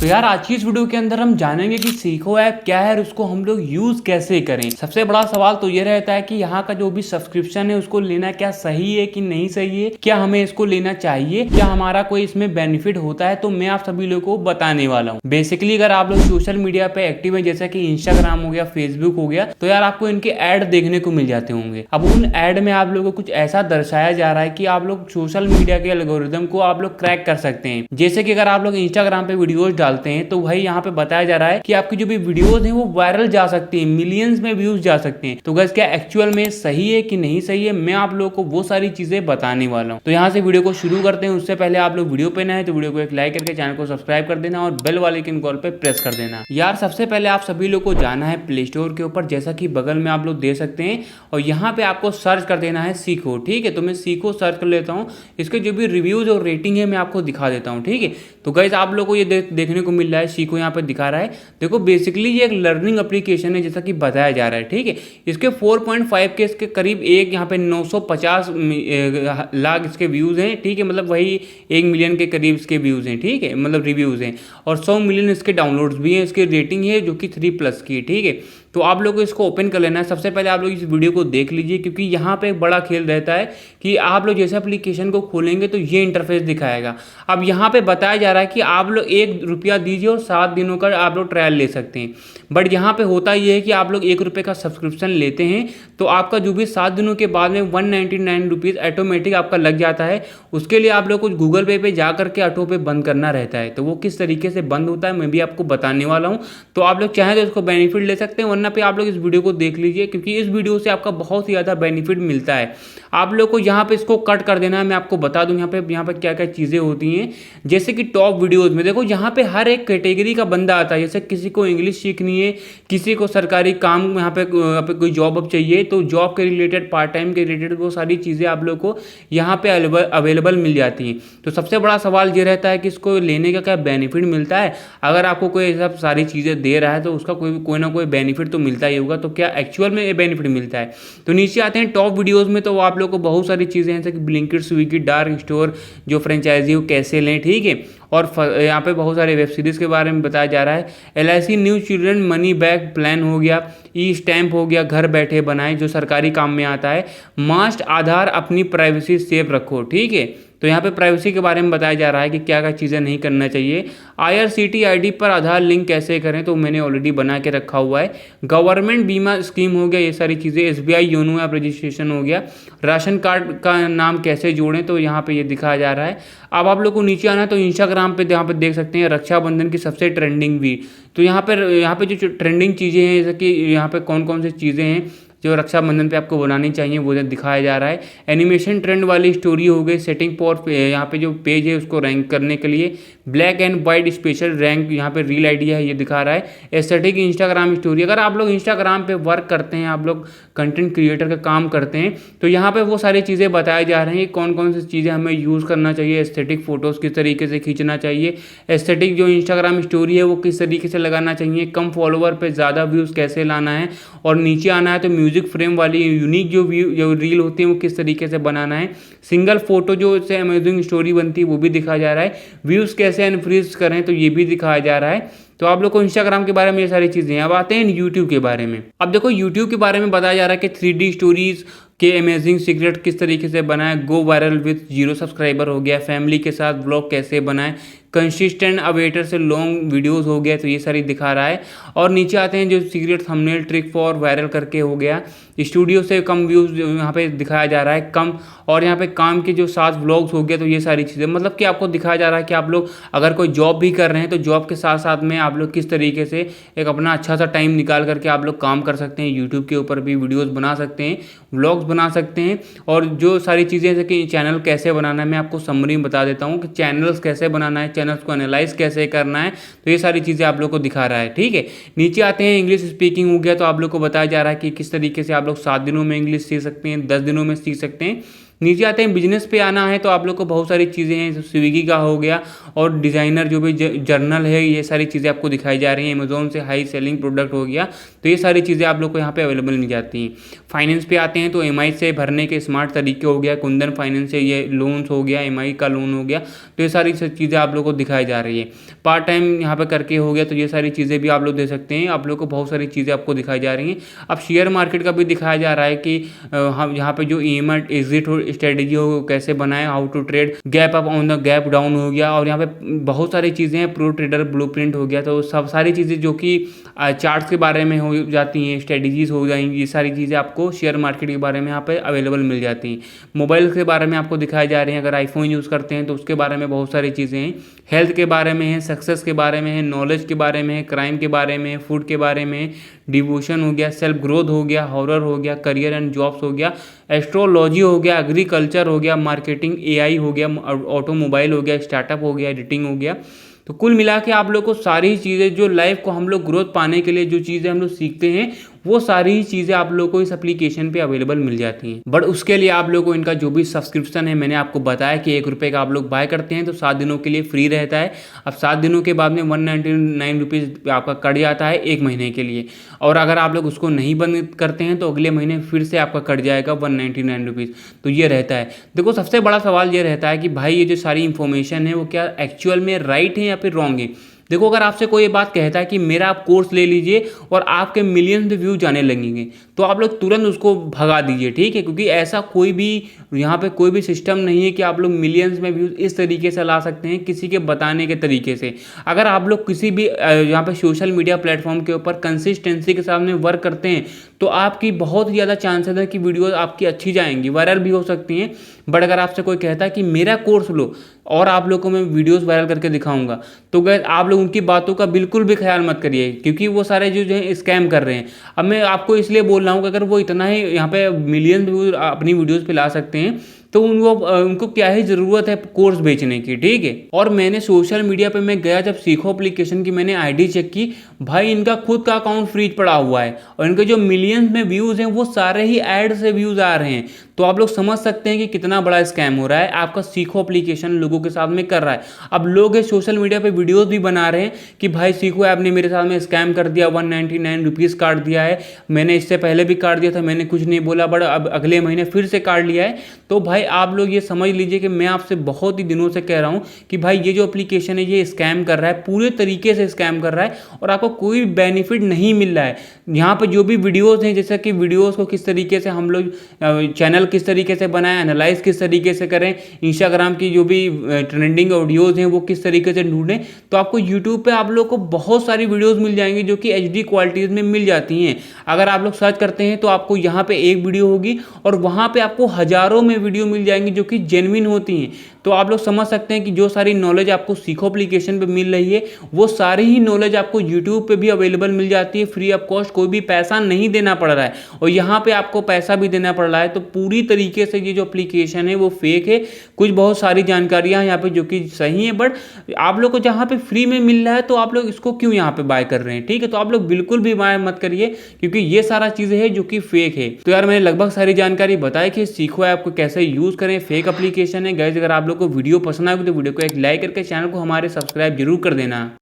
तो यार आज की इस वीडियो के अंदर हम जानेंगे कि सीखो ऐप क्या है और उसको हम लोग यूज कैसे करें। सबसे बड़ा सवाल तो ये रहता है कि यहाँ का जो भी सब्सक्रिप्शन है उसको लेना क्या सही है कि नहीं सही है, क्या हमें इसको लेना चाहिए, क्या हमारा कोई इसमें बेनिफिट होता है। तो मैं आप सभी लोगों को बताने वाला हूँ। बेसिकली अगर आप लोग सोशल मीडिया पे एक्टिव है जैसा कि इंस्टाग्राम हो गया, फेसबुक हो गया, तो यार आपको इनके ऐड देखने को मिल जाते होंगे। अब उन ऐड में आप लोगों को कुछ ऐसा दर्शाया जा रहा है कि आप लोग सोशल मीडिया के एल्गोरिदम को आप लोग क्रैक कर सकते हैं। जैसे कि अगर आप लोग इंस्टाग्राम पे वीडियोस डालते हैं तो भाई यहाँ पे बताया जा रहा है कि आपकी जो भी वीडियोस हैं वो वायरल जा सकती हैं, मिलियंस में व्यूज जा सकते हैं। तो गाइस क्या एक्चुअल में सही है कि नहीं सही है, मैं आप लोगों को वो सारी चीजें बताने वाला हूँ। तो यहाँ से वीडियो को शुरू करते हैं। उससे पहले आप लोग वीडियो पे नए हैं तो वीडियो को एक लाइक करके चैनल को सब्सक्राइब कर देना और बेल वाले आइकन कॉल पे प्रेस कर देना। यार सबसे पहले आप सभी लोग को जाना है प्ले स्टोर के ऊपर, जैसा कि बगल में आप लोग दे सकते हैं, और यहाँ पे आपको सर्च कर देना है सीखो। ठीक है, तो मैं सीखो सर्च कर लेता हूँ। इसके जो भी रिव्यूज और रेटिंग है मैं आपको दिखा देता हूँ। ठीक है, तो गाइस आप लोग को ये देखने को मिल रहा है, सीखो यहाँ पे दिखा रहा है। देखो बेसिकली ये एक लर्निंग एप्लीकेशन है जैसा कि बताया जा रहा है। ठीक है, इसके 4.5 के इसके करीब एक यहाँ पे 950 लाख इसके व्यूज हैं। ठीक है, मतलब वही 1 मिलियन के करीब इसके व्यूज हैं। ठीक है, मतलब रिव्यूज हैं, और 100 मिलियन इसके डाउनलोड्स भी हैं। इसकी रेटिंग है जो कि 3+ की है। ठीक है, तो आप लोग को इसको ओपन कर लेना है। सबसे पहले आप लोग इस वीडियो को देख लीजिए, क्योंकि यहाँ पे एक बड़ा खेल रहता है कि आप लोग जैसे एप्लीकेशन को खोलेंगे तो ये इंटरफेस दिखाएगा। अब यहाँ पे बताया जा रहा है कि आप लोग 1 रुपया दीजिए और 7 दिनों का आप लोग ट्रायल ले सकते हैं। बट यहाँ पे होता ये है कि आप लोग 1 रुपये का सब्सक्रिप्शन लेते हैं तो आपका जो भी 7 दिनों के बाद में 199 रुपीज़ ऑटोमेटिक आपका लग जाता है। उसके लिए आप लोग को गूगल पे जा करके ऑटो पे बंद करना रहता है। तो वो किस तरीके से बंद होता है मैं भी आपको बताने वाला हूँ। तो आप लोग चाहें तो इसको बेनिफिट ले सकते हैं, वरना पे आप लोग इस वीडियो को देख लीजिए, क्योंकि इस वीडियो से आपका बहुत ही ज़्यादा बेनिफिट मिलता है। आप लोग को यहाँ पे इसको कट कर देना है। मैं आपको बता दूं यहाँ पे क्या क्या चीज़ें होती हैं। जैसे कि टॉप वीडियोस में देखो यहाँ पे हर एक कैटेगरी का बंदा आता है। जैसे किसी को इंग्लिश सीखनी है, किसी को सरकारी काम यहाँ पे कोई जॉब अब चाहिए, तो जॉब के रिलेटेड, पार्ट टाइम के रिलेटेड वो सारी चीज़ें आप लोग को यहाँ पे अवेलेबल मिल जाती हैं। तो सबसे बड़ा सवाल ये रहता है कि इसको लेने का क्या बेनिफिट मिलता है। अगर आपको कोई सब सारी चीज़ें दे रहा है तो उसका कोई ना कोई बेनिफिट तो मिलता ही होगा। तो क्या एक्चुअल में ये बेनिफिट मिलता है। तो नीचे आते हैं टॉप वीडियोस में, तो आप लोग को बहुत सारी चीज़ें हैं जैसे कि ब्लिंकिट, स्विगी, डार्क स्टोर जो फ्रेंचाइजी हो कैसे लें। ठीक है, और यहाँ पे बहुत सारे वेब सीरीज़ के बारे में बताया जा रहा है। LIC new children money back plan हो गया, ई स्टैम्प हो गया, घर बैठे बनाए जो सरकारी काम में आता है। मस्ट आधार अपनी प्राइवेसी सेफ रखो। ठीक है, तो यहाँ पे प्राइवेसी के बारे में बताया जा रहा है कि क्या क्या चीज़ें नहीं करना चाहिए। IRCTC पर आधार लिंक कैसे करें, तो मैंने ऑलरेडी बना के रखा हुआ है। गवर्नमेंट बीमा स्कीम हो गया, ये सारी चीज़ें। SBI योनो ऐप रजिस्ट्रेशन हो गया। राशन कार्ड का नाम कैसे जोड़ें, तो यहाँ पे ये दिखाया जा रहा है। अब आप लोग को नीचे आना है तो इंस्टाग्राम पे यहाँ पे देख सकते हैं रक्षाबंधन की सबसे ट्रेंडिंग भी। तो यहाँ पे जो ट्रेंडिंग चीज़ें हैं, जैसे कि यहाँ पे कौन कौन सी चीज़ें हैं जो रक्षाबंधन पे आपको बनानी चाहिए वो दिखाया जा रहा है। एनिमेशन ट्रेंड वाली स्टोरी हो गई। सेटिंग फॉर यहाँ पे जो पेज है उसको रैंक करने के लिए black and white special rank यहाँ पे रील आइडिया है, ये दिखा रहा है। एस्थेटिक इंस्टाग्राम स्टोरी, अगर आप लोग इंस्टाग्राम पे वर्क करते हैं, आप लोग कंटेंट क्रिएटर का काम करते हैं, तो यहाँ पे वो सारी चीज़ें बताई जा रही हैं कौन कौन सी चीज़ें हमें यूज़ करना चाहिए। एस्थेटिक फोटोज़ किस तरीके से खींचना चाहिए, एस्थेटिक जो इंस्टाग्राम स्टोरी है वो किस तरीके से लगाना चाहिए, कम फॉलोवर पे ज़्यादा व्यूज़ कैसे लाना है, और नीचे आना है तो म्यूजिक फ्रेम वाली यूनिक जो रील होती है वो किस तरीके से बनाना है। सिंगल फोटो जो से अमेजिंग स्टोरी बनती है वो भी दिखाया जा रहा है। व्यूज़ कैसे अनफ्रीज करें तो ये भी दिखाया जा रहा है। तो आप लोग को इंस्टाग्राम के बारे में ये सारी चीज़ें। अब आते हैं यूट्यूब के बारे में। अब देखो यूट्यूब के बारे में बताया जा रहा है कि 3D स्टोरीज के अमेजिंग सीक्रेट किस तरीके से बनाएं, गो वायरल विथ 0 सब्सक्राइबर हो गया, फैमिली के साथ ब्लॉग कैसे बनाएं, कंसिस्टेंट अवेटर से लॉन्ग वीडियोस हो गया, तो ये सारी दिखा रहा है। और नीचे आते हैं जो secret thumbnail trick for viral करके हो गया, स्टूडियो से कम व्यूज़ यहाँ पे दिखाया जा रहा है कम, और यहाँ पे काम के जो 7 व्लॉग्स हो गया, तो ये सारी चीज़ें मतलब कि आपको दिखाया जा रहा है कि आप लोग अगर कोई जॉब भी कर रहे हैं तो जॉब के साथ साथ में आप लोग किस तरीके से एक अपना अच्छा सा टाइम निकाल करके आप लोग काम कर सकते हैं। यूट्यूब के ऊपर भी वीडियोज़ बना सकते हैं, व्लॉग्स बना सकते हैं, और जो सारी चीज़ें जैसे कि चैनल कैसे बनाना है मैं आपको समरी में बता देता हूँ कि चैनल्स कैसे बनाना है, चैनल्स को एनालाइज कैसे करना है, तो ये सारी चीज़ें आप लोग को दिखा रहा है। ठीक है, नीचे आते हैं इंग्लिश स्पीकिंग हो गया, तो आप लोग को बताया जा रहा है कि किस तरीके से आप लोग 7 दिनों में इंग्लिश सीख सकते हैं, 10 दिनों में सीख सकते हैं, नीचे आते हैं बिजनेस पे आना है तो आप लोग को बहुत सारी चीज़ें हैं, स्विगी का हो गया और डिज़ाइनर जो भी जर्नल है, ये सारी चीज़ें आपको दिखाई जा रही हैं। अमेजोन से हाई सेलिंग प्रोडक्ट हो गया, तो ये सारी चीज़ें आप लोग को यहाँ पे अवेलेबल मिल जाती हैं। फाइनेंस पे आते हैं तो EMI से भरने के स्मार्ट तरीके हो गया, कुंदन फाइनेंस से ये लोन्स हो गया, EMI का लोन हो गया, तो ये सारी चीज़ें आप लोग को दिखाई जा रही है। पार्ट टाइम यहाँ पे करके हो गया, तो ये सारी चीज़ें भी आप लोग दे सकते हैं। आप लोग को बहुत सारी चीज़ें आपको दिखाई जा रही हैं। अब शेयर मार्केट का भी दिखाया जा रहा है कि हम यहाँ पे जो EMI एग्जिट स्ट्रेटेजी हो कैसे बनाए, how to trade, gap up on the gap down हो गया, और यहाँ पे बहुत सारी चीज़ें हैं, प्रो ट्रेडर ब्लूप्रिंट हो गया। तो सब सारी चीज़ें जो कि चार्ट्स के बारे में हो जाती हैं, स्ट्रेटेजीज हो जाएंगी, ये सारी चीज़ें आपको शेयर मार्केट के बारे में यहाँ पे अवेलेबल मिल जाती हैं। मोबाइल के बारे में आपको दिखाई जा रही हैं, अगर आईफोन यूज़ करते हैं तो उसके बारे में बहुत सारी चीज़ें हैं। हेल्थ के बारे में है, सक्सेस के बारे में है, नॉलेज के बारे में है, क्राइम के बारे में है, फूड के बारे में, डिवोशन हो गया, सेल्फ ग्रोथ हो गया, हॉरर हो गया, करियर एंड जॉब्स हो गया, एस्ट्रोलॉजी हो गया, एग्रीकल्चर हो गया, मार्केटिंग, AI हो गया, ऑटोमोबाइल हो गया, स्टार्टअप हो गया, एडिटिंग हो गया। तो कुल मिला के आप लोग को सारी चीज़ें जो लाइफ को हम लोग ग्रोथ पाने के लिए जो चीज़ें हम लोग सीखते हैं, वो सारी ही चीज़ें आप लोग को इस एप्लीकेशन पे अवेलेबल मिल जाती हैं। बट उसके लिए आप लोग को इनका जो भी सब्सक्रिप्शन है, मैंने आपको बताया कि 1 रुपये का आप लोग बाय करते हैं तो 7 दिनों के लिए फ्री रहता है। अब 7 दिनों के बाद में 199 रुपीज़ आपका कट जाता है 1 महीने के लिए, और अगर आप लोग उसको नहीं बंद करते हैं तो अगले महीने फिर से आपका कट जाएगा 199 रुपीज़। तो ये रहता है। देखो सबसे बड़ा सवाल ये रहता है कि भाई ये जो सारी इन्फॉर्मेशन है वो क्या एक्चुअल में राइट है या फिर रॉन्ग है। देखो अगर आपसे कोई ये बात कहता है कि मेरा आप कोर्स ले लीजिए और आपके मिलियंस में व्यू जाने लगेंगे, तो आप लोग तुरंत उसको भगा दीजिए, ठीक है, क्योंकि ऐसा कोई भी यहाँ पे कोई भी सिस्टम नहीं है कि आप लोग मिलियंस में व्यूज़ इस तरीके से ला सकते हैं किसी के बताने के तरीके से। अगर आप लोग किसी भी यहाँ पे सोशल मीडिया प्लेटफॉर्म के ऊपर कंसिस्टेंसी के साथ में वर्क करते हैं तो आपकी बहुत ही ज़्यादा चांसेस है कि वीडियोज़ आपकी अच्छी जाएंगी, वायरल भी हो सकती हैं। बट अगर आपसे कोई कहता है कि मेरा कोर्स लो और आप लोग को मैं वीडियोस वायरल करके दिखाऊंगा, तो गैस आप लोग उनकी बातों का बिल्कुल भी ख्याल मत करिए, क्योंकि वो सारे जो है स्कैम कर रहे हैं। अब मैं आपको इसलिए बोल रहा हूँ कि अगर वो इतना ही यहाँ पे मिलियन व्यूज अपनी वीडियोस पे ला सकते हैं तो उनको क्या ही ज़रूरत है कोर्स बेचने की, ठीक है। और मैंने सोशल मीडिया पे मैं गया, जब सीखो एप्लीकेशन की मैंने आईडी चेक की, भाई इनका खुद का अकाउंट फ्रीज पड़ा हुआ है और इनके जो मिलियंस में व्यूज़ हैं वो सारे ही ऐड से व्यूज़ आ रहे हैं। तो आप लोग समझ सकते हैं कि कितना बड़ा स्कैम हो रहा है आपका सीखो एप्लीकेशन लोगों के साथ में कर रहा है। अब लोग सोशल मीडिया पे वीडियोस भी बना रहे हैं कि भाई सीखो ऐप ने मेरे साथ में स्कैम कर दिया, 199 रुपीज़ काट दिया है, मैंने इससे पहले भी काट दिया था, मैंने कुछ नहीं बोला, बट अब अगले महीने फिर से काट लिया है। तो भाई आप लोग ये समझ लीजिए कि मैं आपसे बहुत ही दिनों से कह रहा हूँ कि भाई ये जो एप्लीकेशन है ये स्कैम कर रहा है, पूरे तरीके से स्कैम कर रहा है और आपको कोई बेनिफिट नहीं मिल रहा है। यहाँ पर जो भी वीडियोज़ हैं, जैसे कि वीडियोज़ को किस तरीके से हम लोग चैनल किस तरीके से बनाएं, एनालाइज किस तरीके से करें, इंस्टाग्राम की जो भी ट्रेंडिंग ऑडियोज़ हैं वो किस तरीके से ढूंढें, तो आपको यूट्यूब पे आप लोग को बहुत सारी वीडियोज़ मिल जाएंगी जो कि HD क्वालिटीज़ में मिल जाती हैं। अगर आप लोग सर्च करते हैं तो आपको यहाँ पे एक वीडियो होगी और वहाँ पे आपको हज़ारों में वीडियो मिल जाएंगी जो कि जेन्युइन होती हैं। तो आप लोग समझ सकते हैं कि जो सारी नॉलेज आपको सीखो एप्लीकेशन पे मिल रही है वो सारी ही नॉलेज आपको यूट्यूब पे भी अवेलेबल मिल जाती है फ्री ऑफ कॉस्ट, कोई भी पैसा नहीं देना पड़ रहा है। और यहाँ पे आपको पैसा भी देना पड़ रहा है, तो पूरी तरीके से ये जो एप्लीकेशन है वो फेक है। कुछ बहुत सारी जानकारियाँ यहाँ पे जो कि सही है, बट आप लोग को जहाँ पे फ्री में मिल रहा है तो आप लोग इसको क्यों यहाँ पे बाय कर रहे हैं, ठीक है। तो आप लोग बिल्कुल भी बाय मत करिए क्योंकि ये सारा चीज़ें हैं जो कि फेक है। तो यार मैंने लगभग सारी जानकारी बताई कि सीखो ऐप को कैसे यूज़ करें, फेक एप्लीकेशन है गाइस। अगर आप लोग को वीडियो पसंद आएगी तो वीडियो को एक लाइक करके चैनल को हमारे सब्सक्राइब जरूर कर देना।